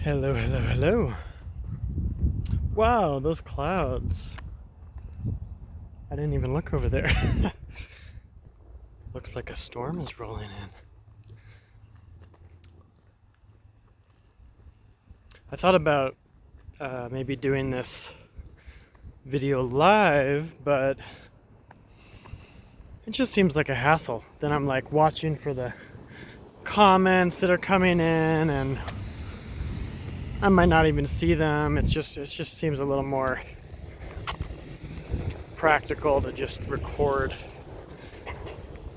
Hello, hello, hello. Wow, those clouds. I didn't even look over there. Looks like a storm is rolling in. I thought about maybe doing this video live, but it just seems like a hassle. Then I'm like watching for the comments that are coming in, and I might not even see them. It just seems a little more practical to just record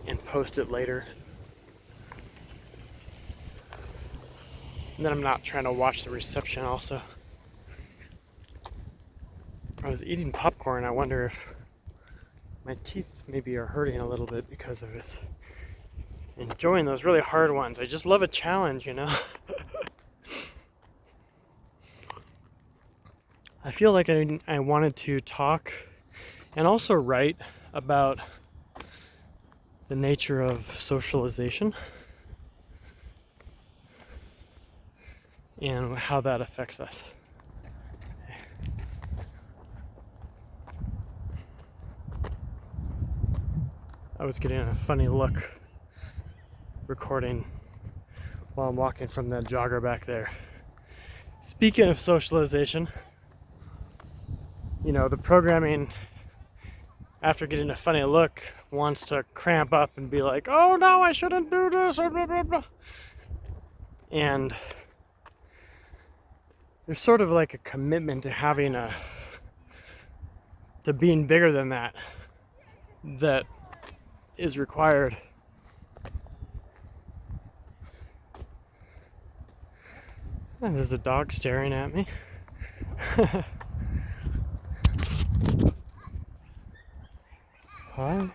and post it later. And then I'm not trying to watch the reception also. I was eating popcorn. I wonder if my teeth maybe are hurting a little bit because of it. Enjoying those really hard ones. I just love a challenge, you know? I feel like I wanted to talk and also write about the nature of socialization and how that affects us. I was getting a funny look recording while I'm walking from that jogger back there. Speaking of socialization, you know, the programming, after getting a funny look, wants to cramp up and be like, oh no, I shouldn't do this, blah, blah, blah. And there's sort of like a commitment to having to being bigger than that is required. And there's a dog staring at me. Hi.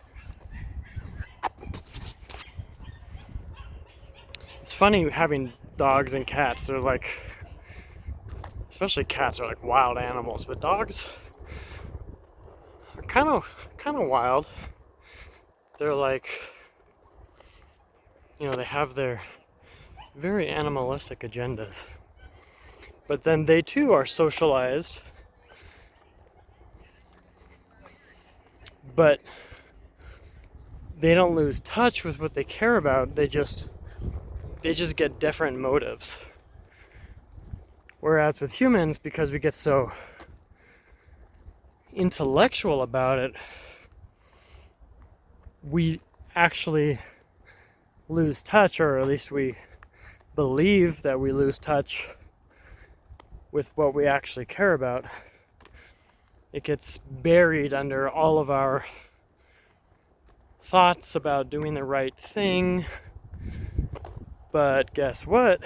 It's funny having dogs and cats. They're like, especially cats are like wild animals, but dogs are kind of wild. They're like, you know, they have their very animalistic agendas. But then they too are socialized. But they don't lose touch with what they care about. They just get different motives. Whereas with humans, because we get so intellectual about it, we actually lose touch, or at least we believe that we lose touch with what we actually care about. It gets buried under all of our thoughts about doing the right thing. But guess what?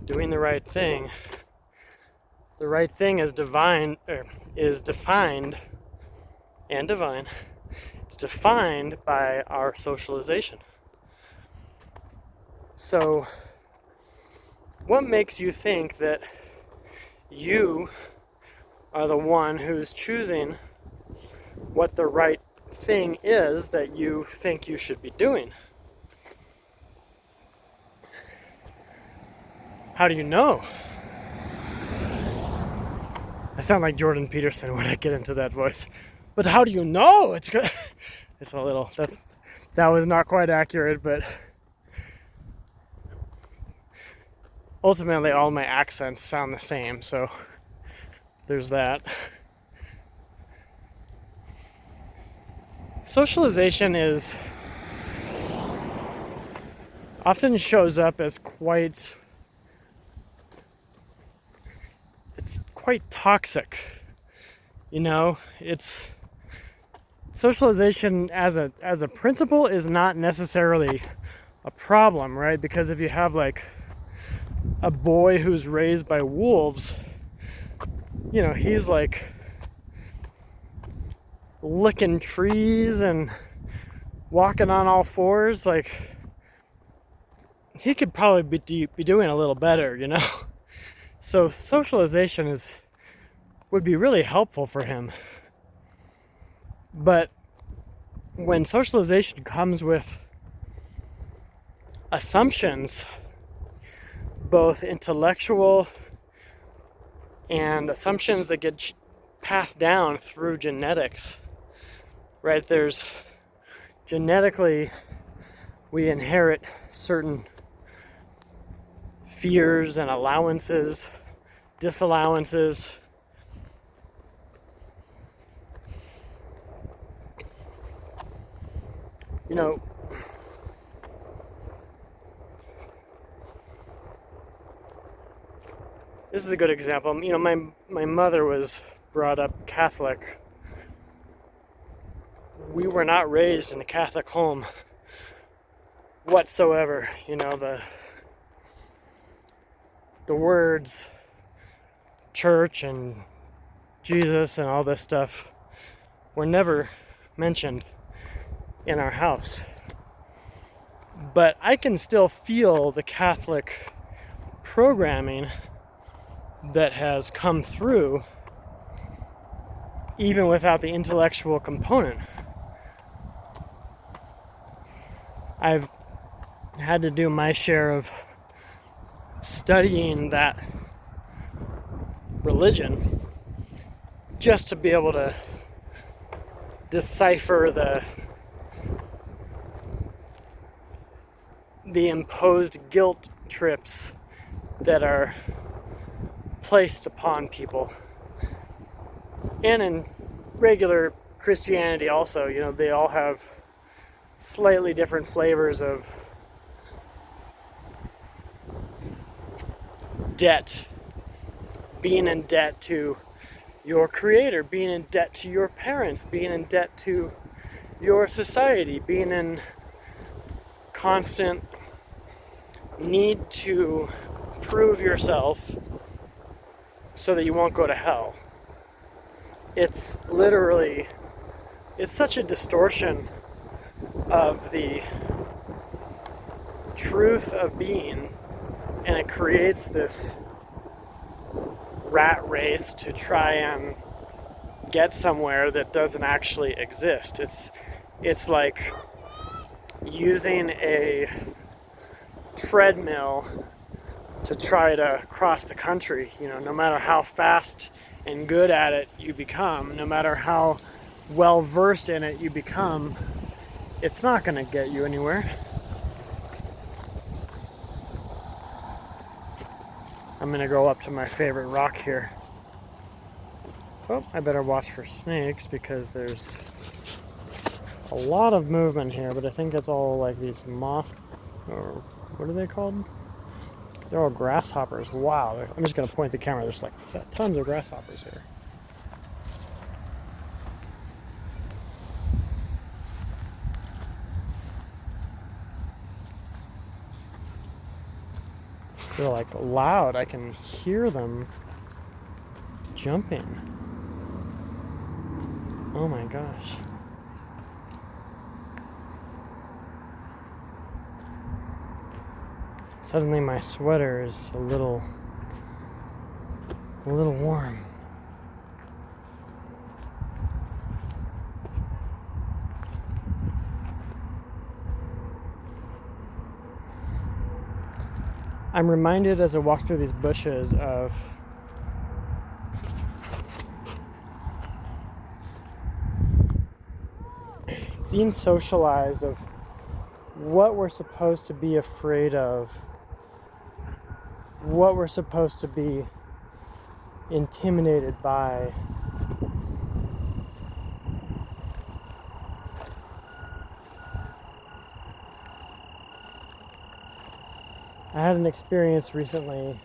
Doing the right thing is defined and divine. It's defined by our socialization. So, what makes you think that you are the one who's choosing what the right thing is that you think you should be doing? How do you know? I sound like Jordan Peterson when I get into that voice. But how do you know? It's good. It's a little, that was not quite accurate, but ultimately all my accents sound the same, so there's that. Socialization often shows up as quite toxic. You know, socialization as a principle is not necessarily a problem, right? Because if you have like a boy who's raised by wolves, you know, he's like licking trees and walking on all fours, like he could probably be doing a little better, you know. So socialization would be really helpful for him. But when socialization comes with assumptions both intellectual and assumptions that get passed down through genetics, right? There's genetically, we inherit certain fears and allowances, disallowances. You know, this is a good example. You know, my mother was brought up Catholic. We were not raised in a Catholic home whatsoever. You know, the words church and Jesus and all this stuff were never mentioned in our house. But I can still feel the Catholic programming that has come through even without the intellectual component. I've had to do my share of studying that religion just to be able to decipher the imposed guilt trips that are placed upon people. And in regular Christianity also, you know, they all have slightly different flavors of debt, being in debt to your creator, being in debt to your parents, being in debt to your society, being in constant need to prove yourself so that you won't go to hell. It's literally, it's such a distortion of the truth of being, and it creates this rat race to try and get somewhere that doesn't actually exist. It's like using a treadmill to try to cross the country. You know, no matter how fast and good at it you become, no matter how well versed in it you become, it's not going to get you anywhere. I'm going to go up to my favorite rock here. Oh, I better watch for snakes because there's a lot of movement here, but I think it's all like these moth, or what are they called? They're all grasshoppers. Wow, I'm just going to point the camera. There's like tons of grasshoppers here. They're like loud. I can hear them jumping. Oh my gosh. Suddenly my sweater is a little warm. I'm reminded as I walk through these bushes of being socialized, of what we're supposed to be afraid of, what we're supposed to be intimidated by. I had an experience recently,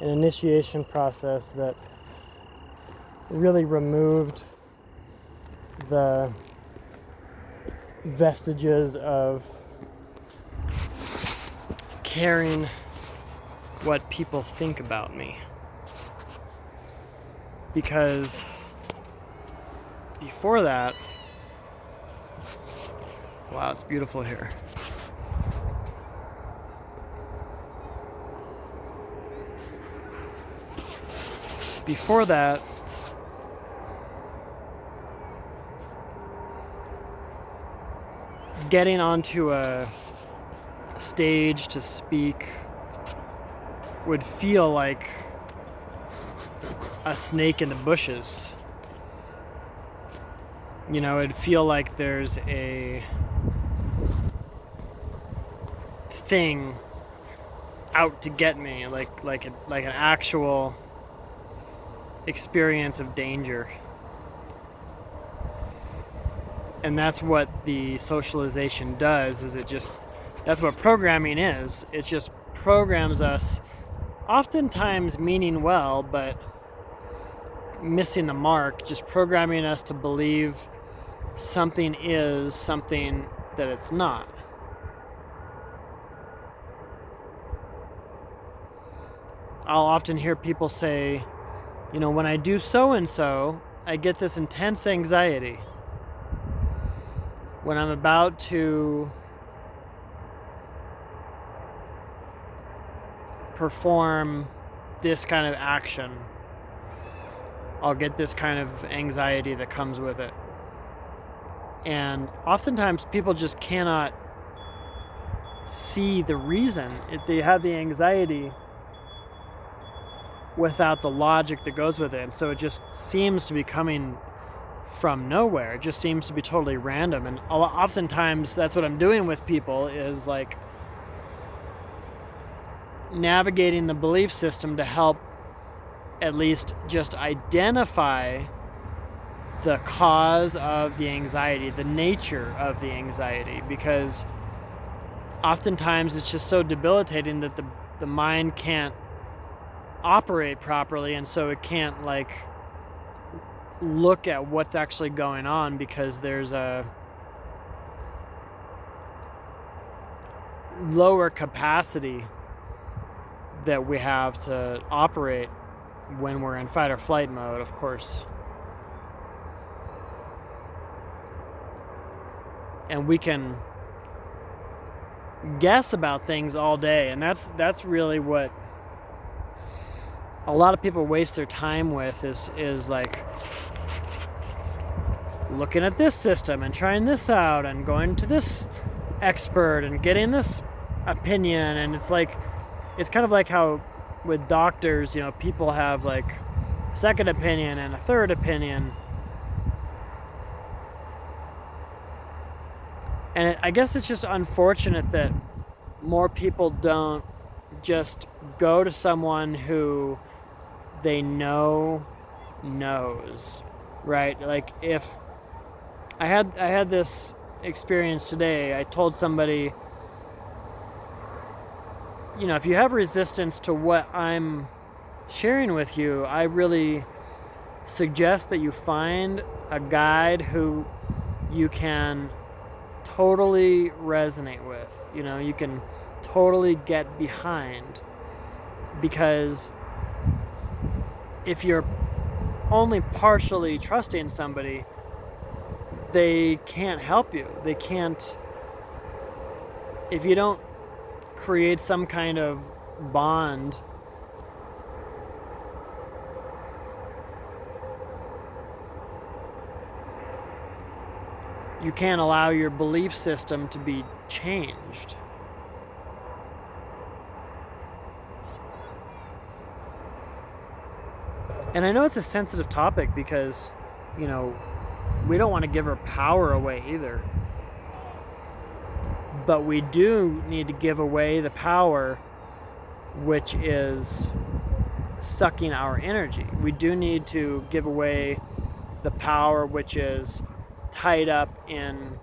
an initiation process that really removed the vestiges of caring what people think about me. Because before that, wow, it's beautiful here. Before that, getting onto a stage to speak would feel like a snake in the bushes. You know, it'd feel like there's a thing out to get me, like an actual experience of danger. And that's what the socialization does, is that's what programming is. It just programs us, oftentimes meaning well, but missing the mark, just programming us to believe something is something that it's not. I'll often hear people say, you know, when I do so and so, I get this intense anxiety. When I'm about to perform this kind of action, I'll get this kind of anxiety that comes with it. And oftentimes people just cannot see the reason. They have the anxiety without the logic that goes with it. And so it just seems to be coming from nowhere. It just seems to be totally random. And oftentimes that's what I'm doing with people, is like navigating the belief system to help at least just identify the cause of the anxiety, the nature of the anxiety, because oftentimes it's just so debilitating that the mind can't operate properly, and so it can't like look at what's actually going on, because there's a lower capacity that we have to operate when we're in fight or flight mode, of course. And we can guess about things all day, and that's really what a lot of people waste their time with, is like looking at this system and trying this out and going to this expert and getting this opinion. And it's kind of like how with doctors, you know, people have like a second opinion and a third opinion. And I guess it's just unfortunate that more people don't just go to someone who they know knows, right? Like if I had this experience today, I told somebody, you know, if you have resistance to what I'm sharing with you, I really suggest that you find a guide who you can totally resonate with, you know, you can totally get behind. Because if you're only partially trusting somebody, they can't help you. They can't, if you don't create some kind of bond, you can't allow your belief system to be changed. And I know it's a sensitive topic because, you know, we don't want to give our power away either. But we do need to give away the power which is sucking our energy. We do need to give away the power which is tied up in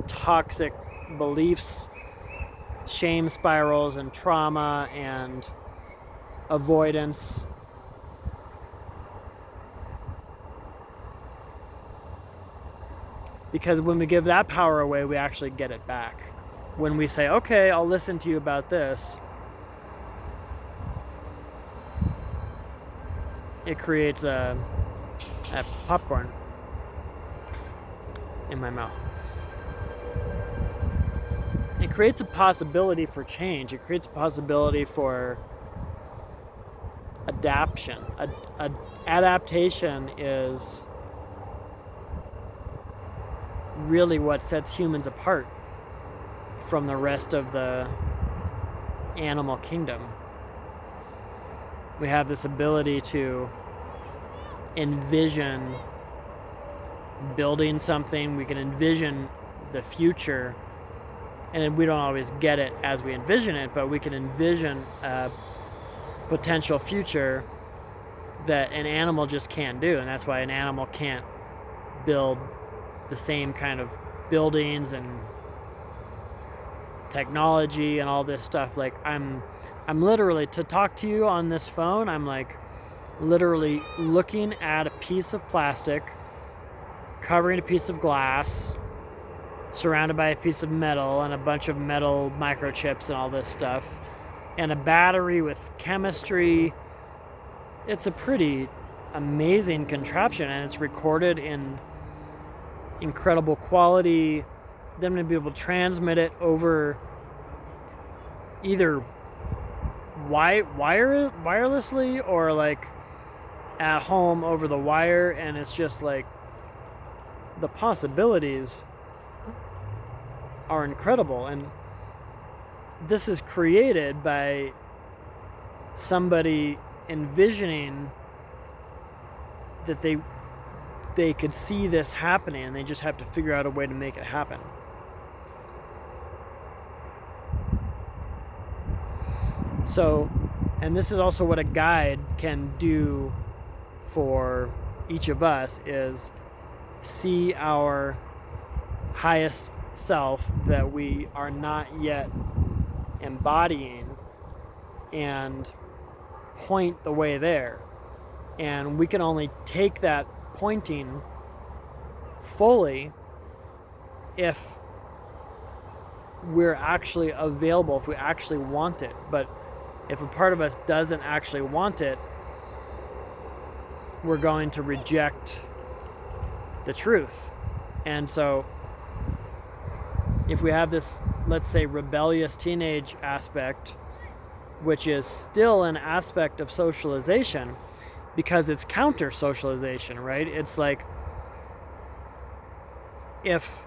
toxic beliefs, shame spirals, and trauma and avoidance. Because when we give that power away, we actually get it back. When we say, okay, I'll listen to you about this, it creates a popcorn in my mouth. It creates a possibility for change. It creates a possibility for adaptation. Adaptation is really what sets humans apart from the rest of the animal kingdom. We have this ability to envision building something. We can envision the future, and we don't always get it as we envision it, but we can envision a potential future that an animal just can't do. And that's why an animal can't build the same kind of buildings and technology and all this stuff. Like I'm literally, to talk to you on this phone, I'm like literally looking at a piece of plastic covering a piece of glass, surrounded by a piece of metal and a bunch of metal microchips and all this stuff, and a battery with chemistry. It's a pretty amazing contraption, and it's recorded in incredible quality. Then to be able to transmit it over either wirelessly or like at home over the wire, and it's just like the possibilities are incredible. And this is created by somebody envisioning that they could see this happening, and they just have to figure out a way to make it happen. So, and this is also what a guide can do for each of us, is see our highest self that we are not yet embodying and point the way there. And we can only take that pointing fully if we're actually available, if we actually want it. But if a part of us doesn't actually want it, we're going to reject the truth. And so if we have this, let's say, rebellious teenage aspect, which is still an aspect of socialization because it's counter socialization, right? It's like if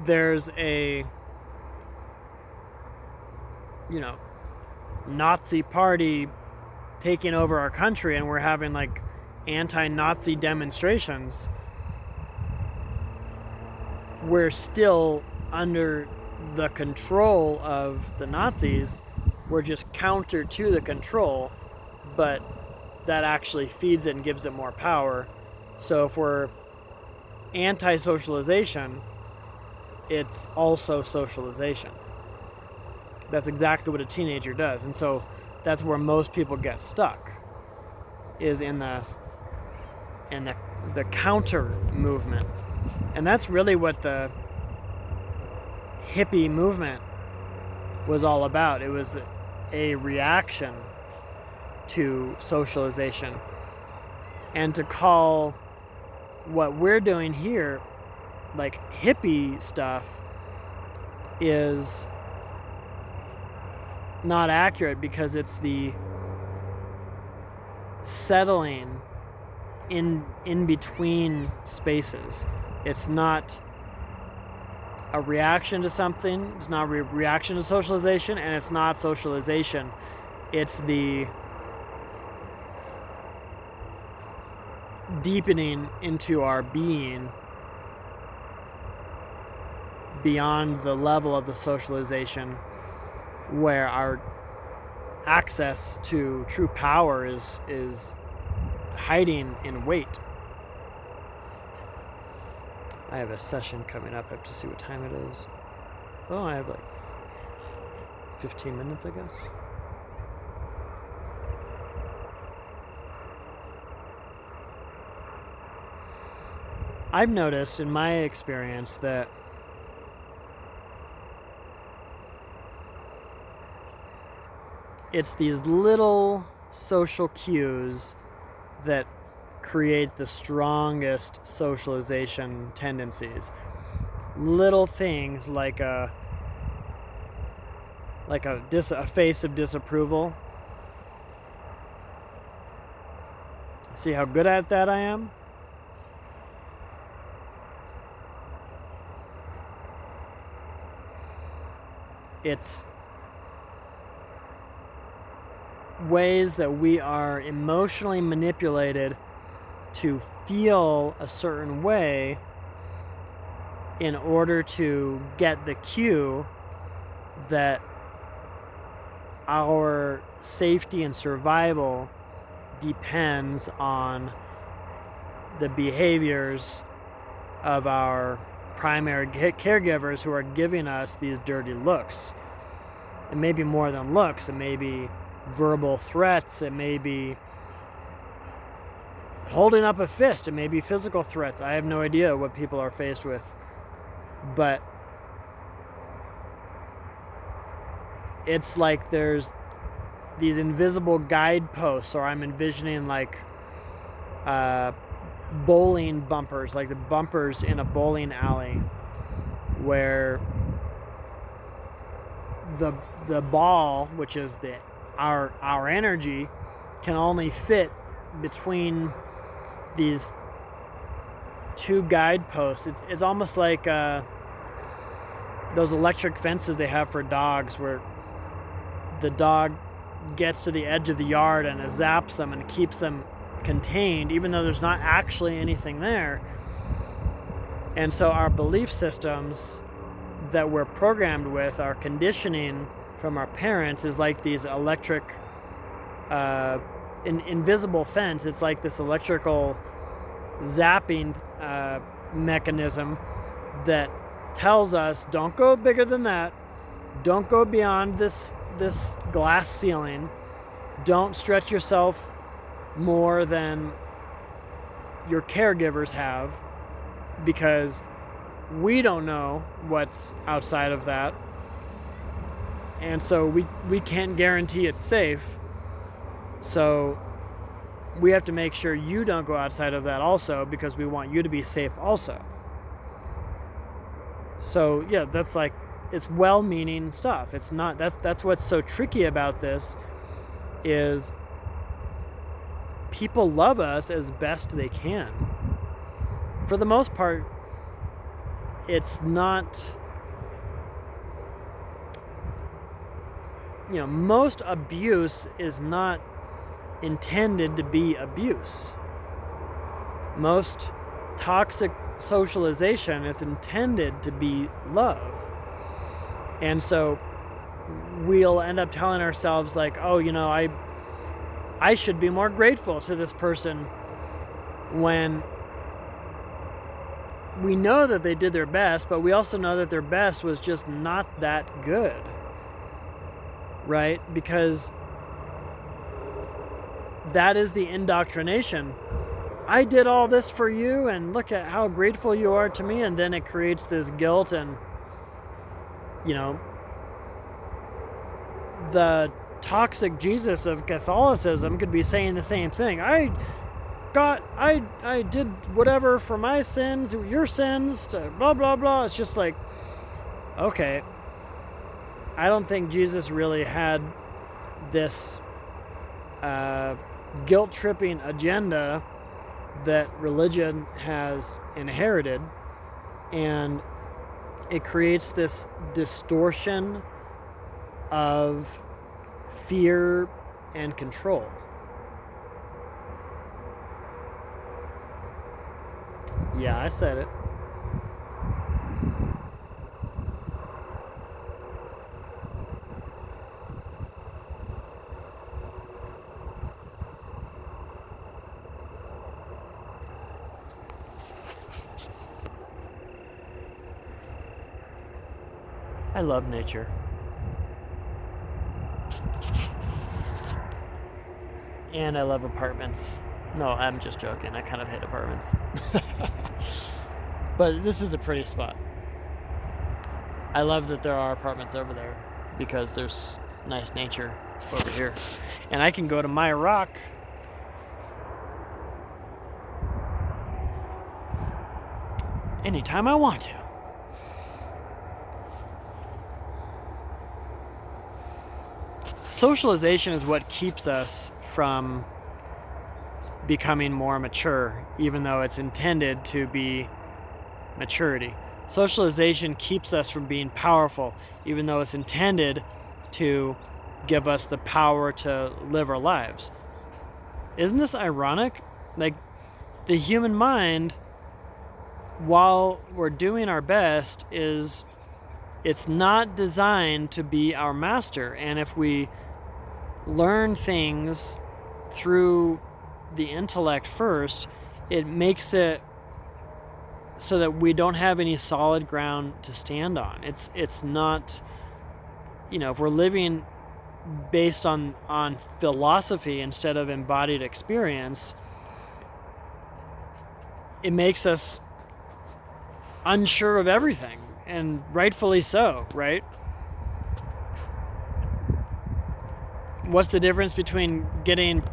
there's a, Nazi party taking over our country and we're having like anti-Nazi demonstrations, we're still under the control of the Nazis. We're just counter to the control, but that actually feeds it and gives it more power. So if we're anti-socialization, it's also socialization. That's exactly what a teenager does. And so that's where most people get stuck, is in the counter movement. And that's really what the hippie movement was all about. It was a reaction to socialization. And to call what we're doing here like hippie stuff is not accurate, because it's the settling in between spaces. It's not a reaction to something. It's not a reaction to socialization, and it's not socialization. It's the deepening into our being beyond the level of the socialization, where our access to true power is hiding in wait. I have a session coming up. I have to see what time it is. Oh, I have like 15 minutes, I guess. I've noticed in my experience that it's these little social cues that create the strongest socialization tendencies. Little things like a face of disapproval. See how good at that I am? It's ways that we are emotionally manipulated to feel a certain way in order to get the cue that our safety and survival depends on the behaviors of our primary caregivers who are giving us these dirty looks. It may be more than looks. It may be verbal threats. It may be holding up a fist. It may be physical threats. I have no idea what people are faced with. But it's like there's these invisible guideposts, or I'm envisioning like bowling bumpers, like the bumpers in a bowling alley, where the ball, which is our energy, can only fit between these two guideposts. It's almost like those electric fences they have for dogs, where the dog gets to the edge of the yard and it zaps them and keeps them contained, even though there's not actually anything there. And so our belief systems that we're programmed with, our conditioning from our parents, is like these electric invisible fence. It's like this electrical zapping mechanism that tells us, don't go bigger than that, don't go beyond this glass ceiling, don't stretch yourself more than your caregivers have, because we don't know what's outside of that, and so we can't guarantee it's safe, so we have to make sure you don't go outside of that also, because we want you to be safe also. So yeah, that's like, it's well-meaning stuff. It's not, that's what's so tricky about this, is people love us as best they can. For the most part, it's not, most abuse is not intended to be abuse. Most toxic socialization is intended to be love. And so we'll end up telling ourselves like, oh, I should be more grateful to this person, when we know that they did their best, but we also know that their best was just not that good, right? Because that is the indoctrination. I did all this for you, and look at how grateful you are to me, and then it creates this guilt, and the toxic Jesus of Catholicism could be saying the same thing. I did whatever for my sins, your sins, to blah blah blah. It's just like, okay, I don't think Jesus really had this guilt-tripping agenda that religion has inherited, and it creates this distortion of fear and control. Yeah, I said it. I love nature. And I love apartments. No, I'm just joking. I kind of hate apartments. But this is a pretty spot. I love that there are apartments over there, because there's nice nature over here. And I can go to my rock anytime I want to. Socialization is what keeps us from becoming more mature, even though it's intended to be maturity. Socialization keeps us from being powerful, even though it's intended to give us the power to live our lives. Isn't this ironic? Like, the human mind, while we're doing our best, it's not designed to be our master. And if we learn things through the intellect first, it makes it so that we don't have any solid ground to stand on. It's not, if we're living based on philosophy instead of embodied experience, it makes us unsure of everything, and rightfully so, right? What's the difference between getting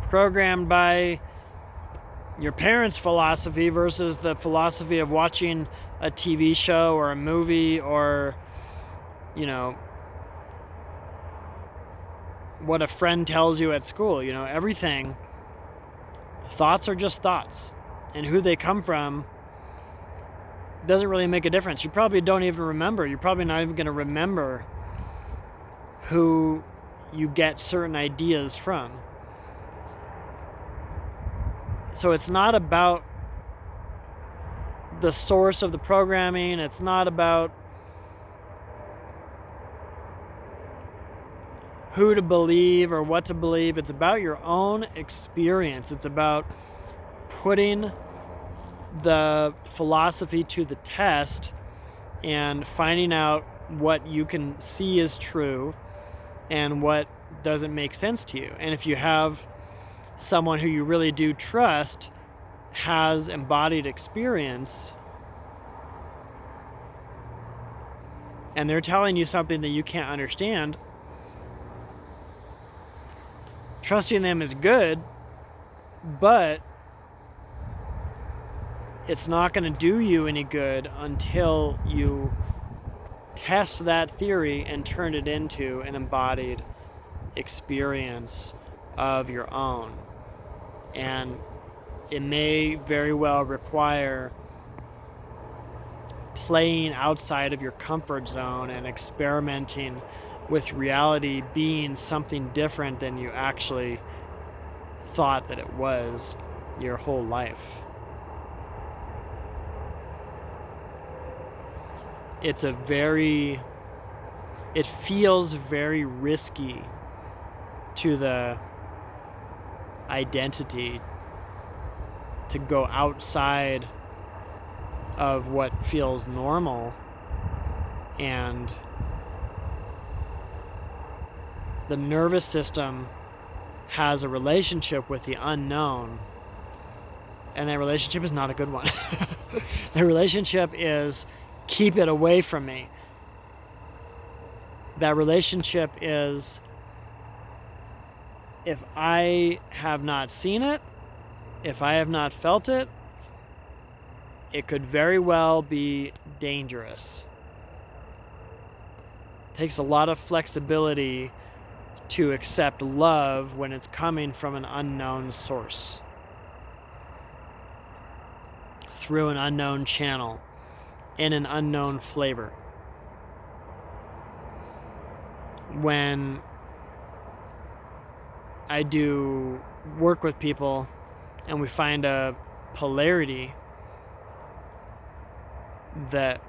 programmed by your parents' philosophy versus the philosophy of watching a TV show or a movie, or what a friend tells you at school? Everything, thoughts are just thoughts, and who they come from doesn't really make a difference. You probably don't even remember. You're probably not even going to remember who you get certain ideas from. So it's not about the source of the programming. It's not about who to believe or what to believe. It's about your own experience. It's about putting the philosophy to the test and finding out what you can see is true and what doesn't make sense to you. And if you have someone who you really do trust has embodied experience, and they're telling you something that you can't understand, trusting them is good, but it's not going to do you any good until you test that theory and turn it into an embodied experience of your own. And it may very well require playing outside of your comfort zone and experimenting with reality being something different than you actually thought that it was your whole life. It feels very risky to the identity to go outside of what feels normal, and the nervous system has a relationship with the unknown, and that relationship is not a good one. The relationship is, keep it away from me. That relationship is, if I have not seen it, if I have not felt it, it could very well be dangerous. It takes a lot of flexibility to accept love when it's coming from an unknown source, through an unknown channel, in an unknown flavor. When I do work with people and we find a polarity that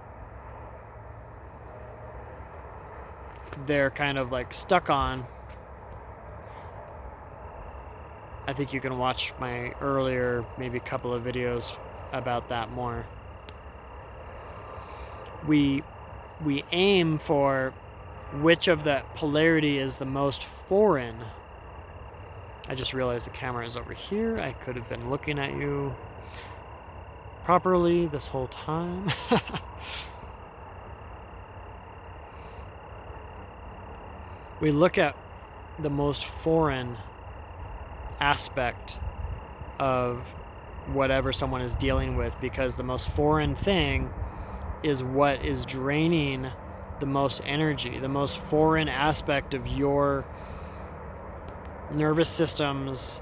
they're kind of like stuck on, I think you can watch my earlier, maybe couple of videos about that more. We aim for which of that polarity is the most foreign. I just realized the camera is over here. I could have been looking at you properly this whole time. We look at the most foreign aspect of whatever someone is dealing with, because the most foreign thing is what is draining the most energy. The most foreign aspect of your nervous system's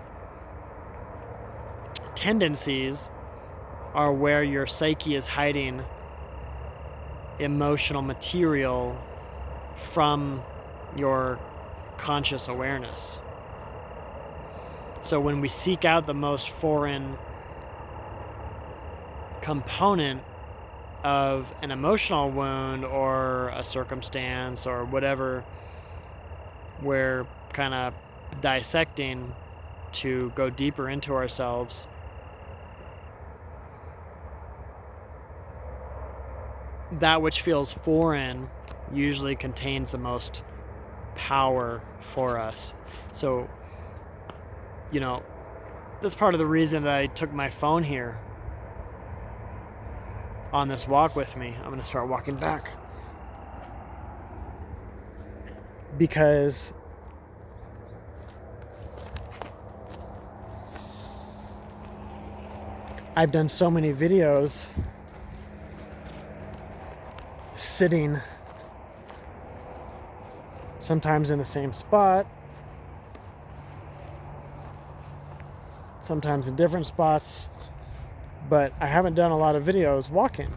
tendencies are where your psyche is hiding emotional material from your conscious awareness. So when we seek out the most foreign component of an emotional wound or a circumstance or whatever we're kind of dissecting to go deeper into ourselves, that which feels foreign usually contains the most power for us. So, that's part of the reason that I took my phone here on this walk with me. I'm going to start walking back. Because I've done so many videos sitting sometimes in the same spot, sometimes in different spots, but I haven't done a lot of videos walking.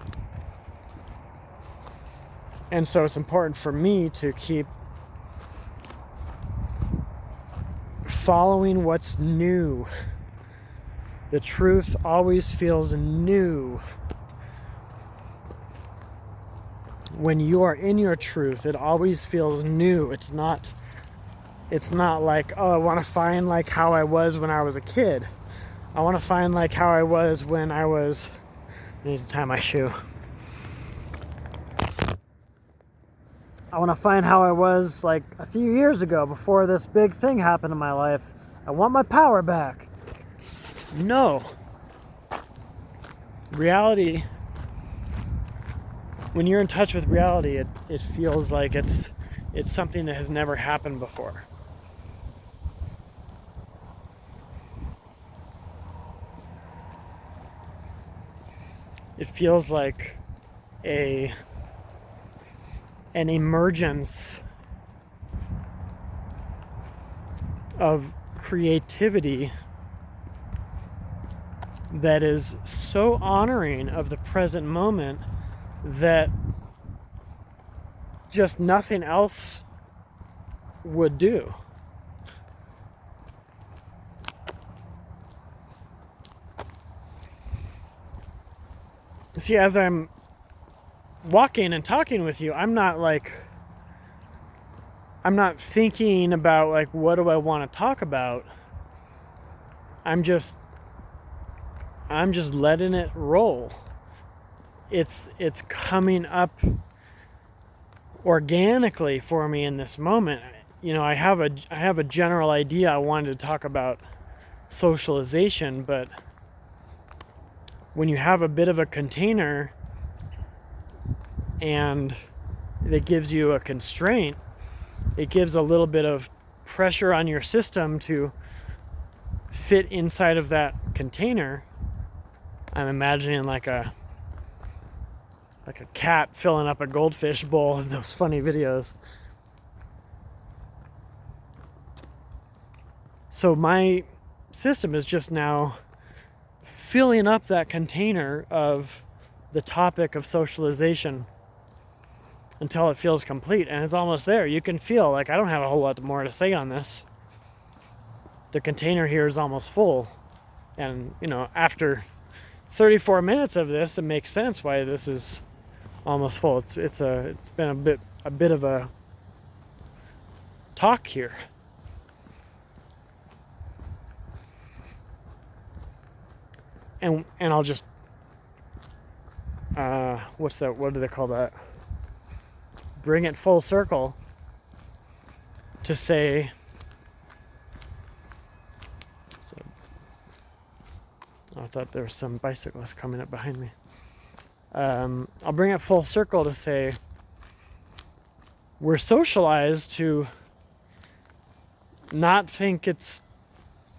And so it's important for me to keep following what's new. The truth always feels new. When you are in your truth, it always feels new. It's not like, oh, I want to find like how I was when I was a kid. I want to find like how I was when I was... I need to tie my shoe. I want to find how I was like a few years ago before this big thing happened in my life. I want my power back. No. Reality, when you're in touch with reality, it feels like it's something that has never happened before. It feels like an emergence of creativity that is so honoring of the present moment that just nothing else would do. See, as I'm walking and talking with you, I'm not thinking about like, what do I want to talk about? I'm just letting it roll. It's coming up organically for me in this moment. I have a general idea. I wanted to talk about socialization, but when you have a bit of a container and it gives you a constraint, it gives a little bit of pressure on your system to fit inside of that container. I'm imagining like a cat filling up a goldfish bowl in those funny videos. So my system is just now filling up that container of the topic of socialization until it feels complete, and it's almost there. You can feel like I don't have a whole lot more to say on this. The container here is almost full, and after 34 minutes of this, it makes sense why this is almost full. It's been a bit of a talk here. And I'll just what do they call that? Bring it full circle to say, so I thought there was some bicyclists coming up behind me. I'll bring it full circle to say we're socialized to not think it's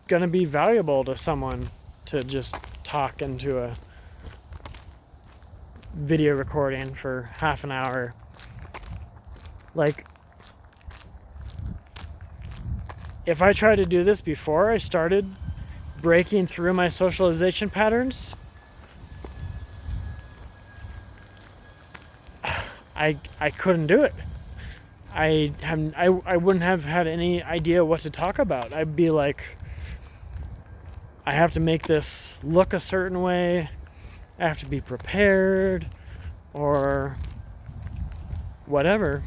going to be valuable to someone to just talk into a video recording for half an hour. Like, if I tried to do this before I started breaking through my socialization patterns, I couldn't do it. I wouldn't have had any idea what to talk about. I'd be like, I have to make this look a certain way. I have to be prepared or whatever.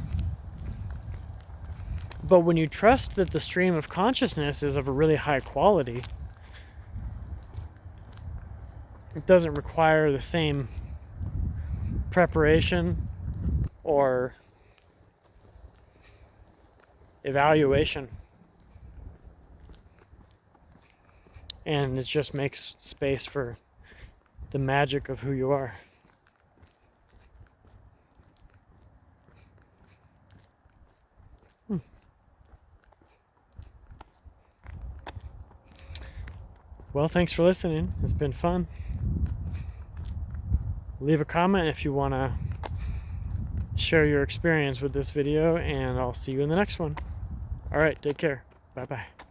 But when you trust that the stream of consciousness is of a really high quality, it doesn't require the same preparation or evaluation. And it just makes space for the magic of who you are. Well, thanks for listening. It's been fun. Leave a comment if you want to share your experience with this video, and I'll see you in the next one. All right, take care. Bye-bye.